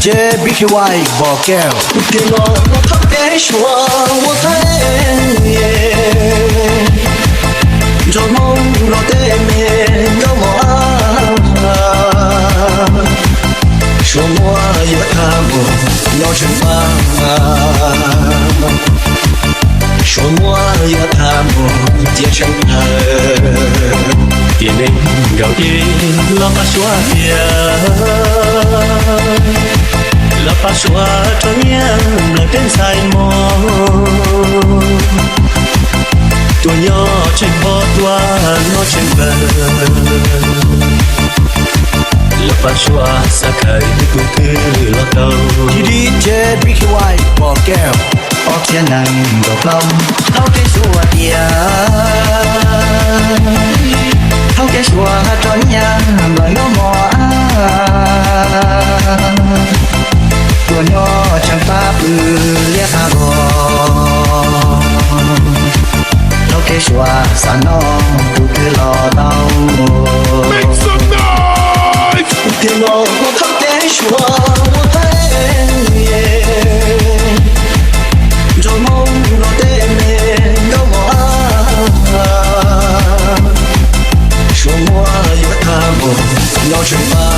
DJ BKY bỏ kèo给我他别说我太做梦落地面有我说我也看不要惩罚说我也看不结成tiền nên gạo đi lo pa xóa lo pa xóa cho nhang là tên sai mò tuổi nhỏ trên bó tua nó trên bờ lo pa xóa xa khởi cũng cứ lo đâu DJ BKY bỏ kèo ở thiên năng độc lòng thao cái xua tia thao cái xua cho nhà mà nó mò tuổi nhỏ chẳng phá bự liếc hà bò thao cái xua xa nó tụ cứ lo đau thì nó thao cái xua một thế rồi mong nó tên mình đâu mà số mua yêu tham buồn nó chân phá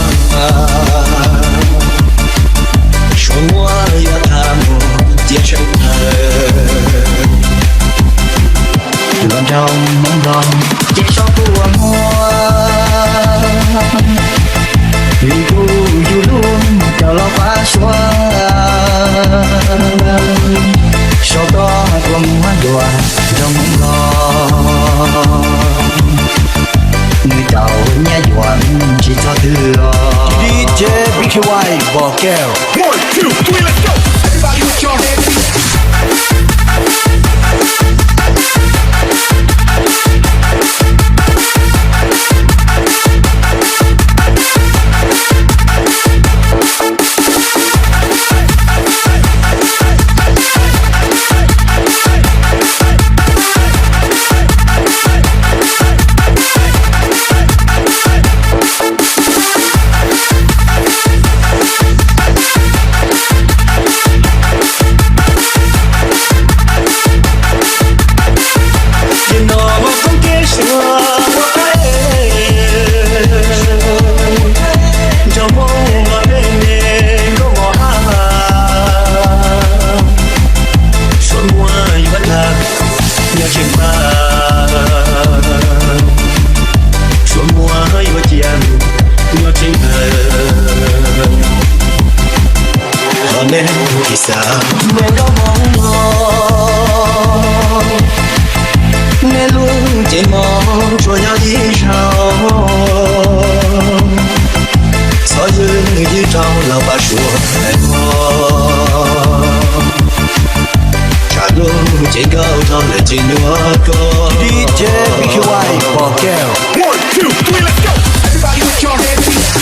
số mua yêu tham buồn chia chân lần trong mong lòng chỉ cho của mua vì cô dù luôn chờ lo phá xóa sau đó con hoa đùa trong lo người giàu nhà doan chỉ cho thừa DJ BKY bỏ kèo 1, 2, 3, let's go. Everybody put your hands nên thì sao nên đó mong ngon nên luôn chỉ mong cho nhau đi sau so với người trong lòng bà sủa trả luôn chỉ câu thâu là chỉ nữa có DJ BKY bỏ kèo 1, 2, 3, let's go. Everybody put your hands